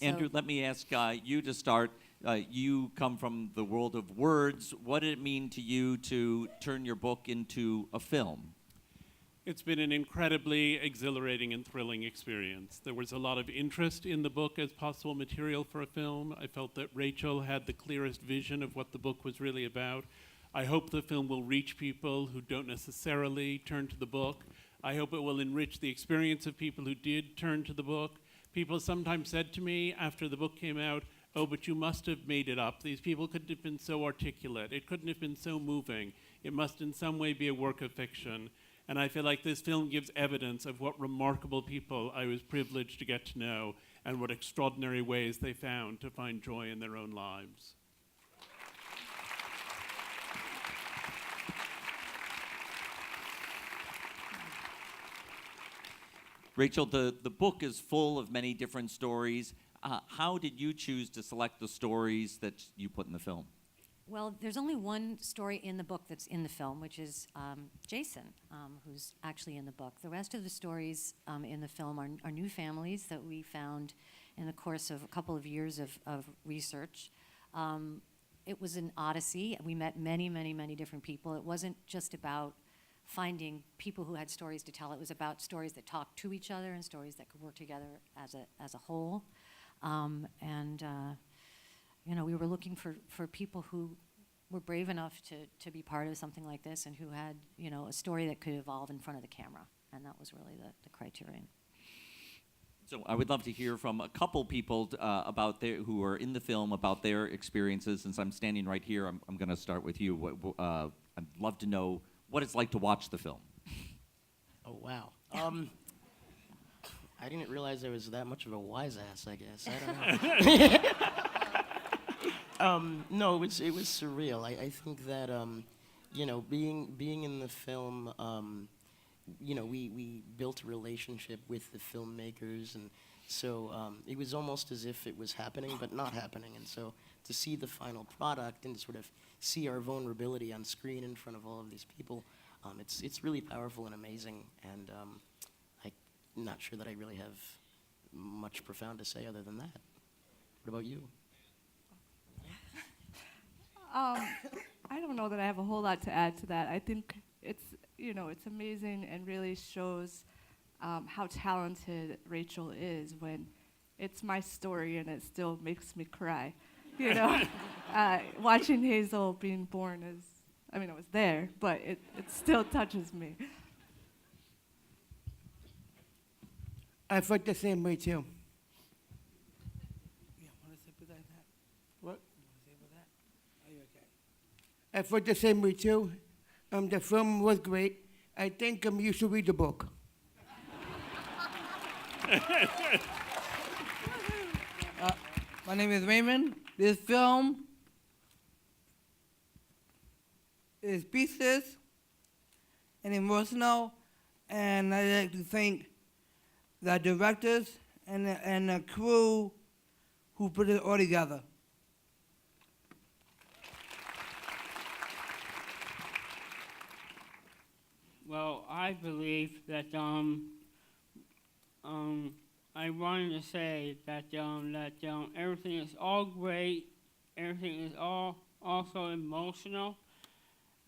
Andrew, let me ask you to start. You come from the world of words. What did it mean to you to turn your book into a film? It's been an incredibly exhilarating and thrilling experience. There was a lot of interest in the book as possible material for a film. I felt that Rachel had the clearest vision of what the book was really about. I hope the film will reach people who don't necessarily turn to the book. I hope it will enrich the experience of people who did turn to the book. People sometimes said to me after the book came out, "Oh, but you must have made it up. These people couldn't have been so articulate. It couldn't have been so moving. It must in some way be a work of fiction." And I feel like this film gives evidence of what remarkable people I was privileged to get to know and what extraordinary ways they found to find joy in their own lives. Rachel, the book is full of many different stories. How did you choose to select the stories that you put in the film? Well, there's only one story in the book that's in the film, which is Jason, who's actually in the book. The rest of the stories in the film are new families that we found in the course of a couple of years of research. It was an odyssey. We met many, many, many different people. It wasn't just about finding people who had stories to tell. It was about stories that talked to each other and stories that could work together as a whole. We were looking for people who were brave enough to be part of something like this and who had, a story that could evolve in front of the camera. And that was really the criterion. So I would love to hear from a couple people who are in the film about their experiences. Since I'm standing right here, I'm going to start with you. I'd love to know what it's like to watch the film. Oh, wow. I didn't realize I was that much of a wise ass, I guess. I don't know. No, it was surreal. I think that, being in the film, we built a relationship with the filmmakers, and so it was almost as if it was happening, but not happening. And so to see the final product and sort of see our vulnerability on screen in front of all of these people, it's really powerful and amazing. And I'm not sure that I really have much profound to say other than that. What about you? I don't know that I have a whole lot to add to that. I think it's amazing and really shows how talented Rachel is when it's my story and it still makes me cry. Watching Hazel being born I was there, but it still touches me. I felt the same way too. What? Are you okay? I felt the same way too. The film was great. I think you should read the book. My name is Raymond. This film is pieces and emotional, and I'd like to thank the directors and the crew who put it all together. Well, I believe that I wanted to say that everything is all great, everything is all also emotional,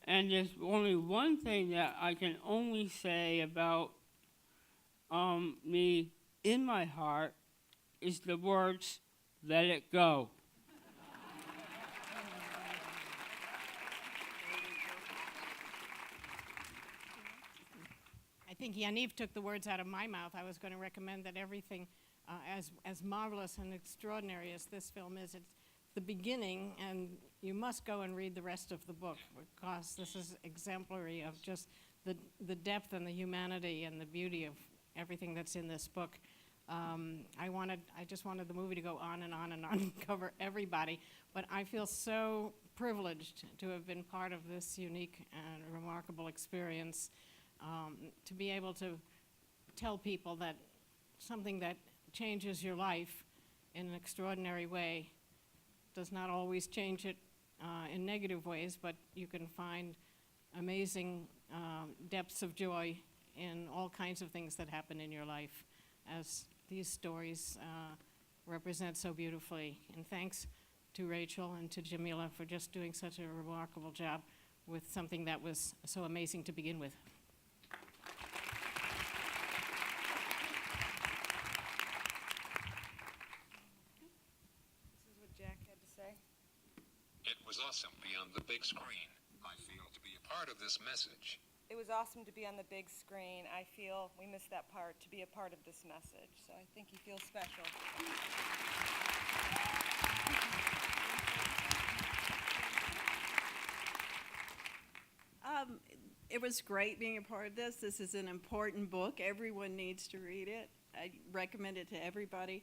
and there's only one thing that I can only say about me in my heart is the words, "Let it go." I think Yaniv took the words out of my mouth. I was going to recommend that everything, as marvelous and extraordinary as this film is, it's the beginning, and you must go and read the rest of the book because this is exemplary of just the depth and the humanity and the beauty of everything that's in this book. I just wanted the movie to go on and on and on and cover everybody, but I feel so privileged to have been part of this unique and remarkable experience. To be able to tell people that something that changes your life in an extraordinary way does not always change it in negative ways, but you can find amazing depths of joy in all kinds of things that happen in your life, as these stories represent so beautifully. And thanks to Rachel and to Jamila for just doing such a remarkable job with something that was so amazing to begin with. This is what Jack had to say. It was awesome to be on the big screen. I feel to be a part of this message. It was awesome to be on the big screen. I feel we missed that part, to be a part of this message. So I think he feels special. It was great being a part of this. This is an important book. Everyone needs to read it. I recommend it to everybody.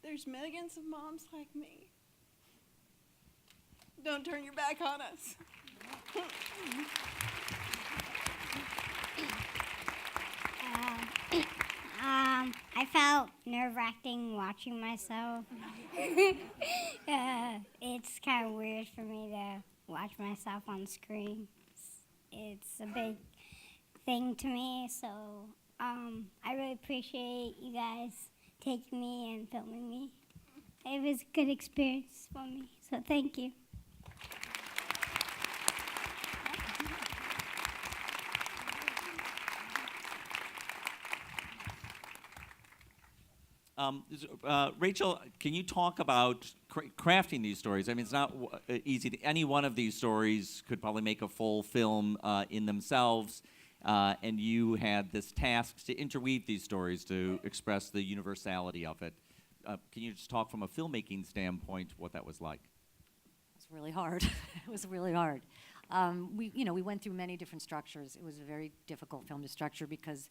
There's millions of moms like me. Don't turn your back on us. I felt nerve-wracking watching myself. It's kind of weird for me to watch myself on screen. It's a big thing to me, so I really appreciate you guys taking me and filming me. It was a good experience for me, so thank you. Rachel, can you talk about crafting these stories? I mean, it's not easy. Any one of these stories could probably make a full film in themselves, and you had this task to interweave these stories to express the universality of it. Can you just talk from a filmmaking standpoint what that was like? It was really hard. It was really hard. We went through many different structures. It was a very difficult film to structure because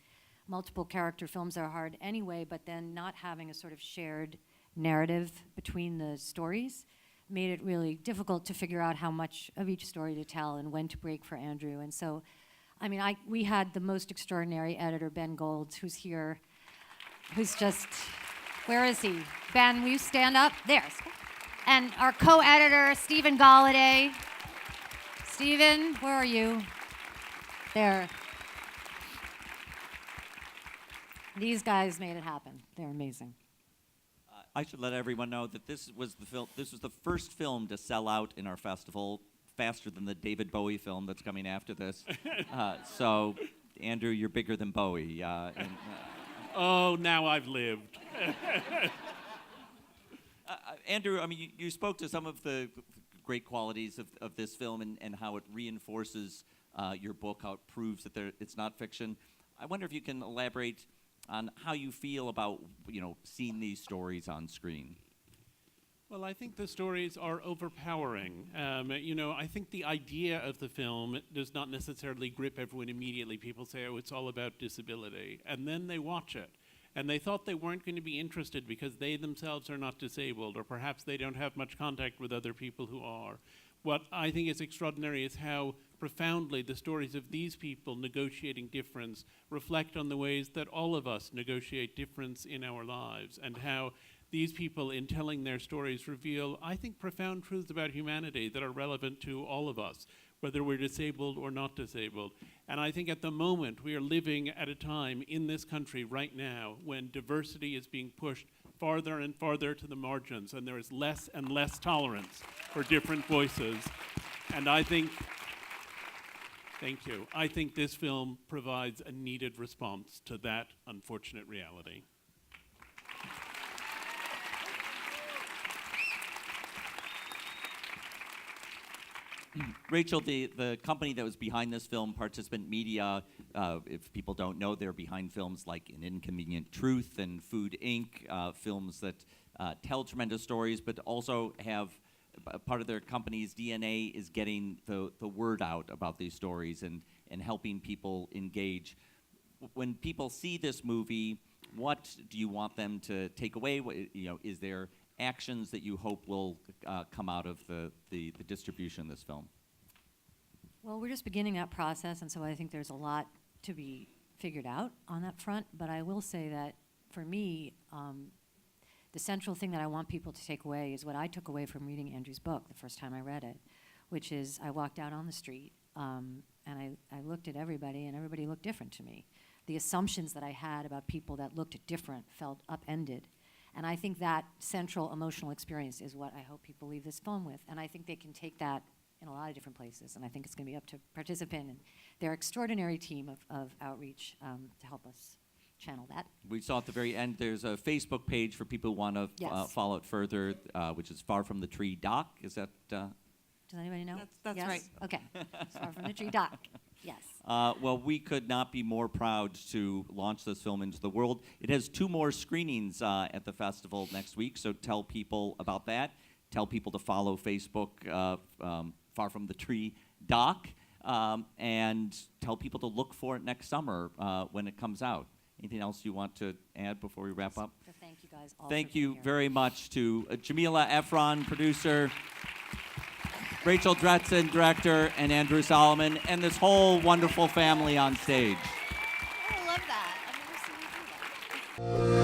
multiple character films are hard anyway, but then not having a sort of shared narrative between the stories made it really difficult to figure out how much of each story to tell and when to break for Andrew. And so, I mean, we had the most extraordinary editor, Ben Golds, who's here, who's just, where is he? Ben, will you stand up? There. And our co-editor, Stephen Galladay. Stephen, where are you? There. These guys made it happen. They're amazing. I should let everyone know that this was the first film to sell out in our festival faster than the David Bowie film that's coming after this. So, Andrew, you're bigger than Bowie. Oh, now I've lived. Andrew, I mean, you spoke to some of the great qualities of this film and how it reinforces your book, how it proves that it's not fiction. I wonder if you can elaborate on how you feel about, seeing these stories on screen. Well, I think the stories are overpowering. I think the idea of the film does not necessarily grip everyone immediately. People say, oh, it's all about disability. And then they watch it. And they thought they weren't going to be interested because they themselves are not disabled, or perhaps they don't have much contact with other people who are. What I think is extraordinary is how profoundly the stories of these people negotiating difference reflect on the ways that all of us negotiate difference in our lives, and how these people, in telling their stories, reveal, I think, profound truths about humanity that are relevant to all of us, whether we're disabled or not disabled. And I think at the moment we are living at a time in this country right now when diversity is being pushed farther and farther to the margins, and there is less and less tolerance for different voices. And I think, thank you, I think this film provides a needed response to that unfortunate reality. Rachel, the company that was behind this film, Participant Media, if people don't know, they're behind films like An Inconvenient Truth and Food, Inc., films that tell tremendous stories, but also have part of their company's DNA is getting the word out about these stories and helping people engage. When people see this movie, what do you want them to take away? Is there actions that you hope will come out of the distribution of this film? Well, we're just beginning that process, and so I think there's a lot to be figured out on that front. But I will say that for me, the central thing that I want people to take away is what I took away from reading Andrew's book the first time I read it, which is I walked out on the street and I looked at everybody, and everybody looked different to me. The assumptions that I had about people that looked different felt upended. And I think that central emotional experience is what I hope people leave this film with. And I think they can take that in a lot of different places. And I think it's going to be up to participant and their extraordinary team of outreach to help us channel that. We saw at the very end there's a Facebook page for people who want to Yes. follow it further, which is Far From the Tree Doc. Is that? Does anybody know? That's Yes? right. Okay. Far From the Tree Doc. Yes. Well, we could not be more proud to launch this film into the world. It has 2 more screenings at the festival next week, so tell people about that. Tell people to follow Facebook, Far From the Tree Doc, and tell people to look for it next summer when it comes out. Anything else you want to add before we wrap up? So thank you guys all. Thank for being you here. very much to Jamila Efron, producer, Rachel Dretzen, director, and Andrew Solomon, and this whole wonderful family on stage. I love that. I've never seen you do that.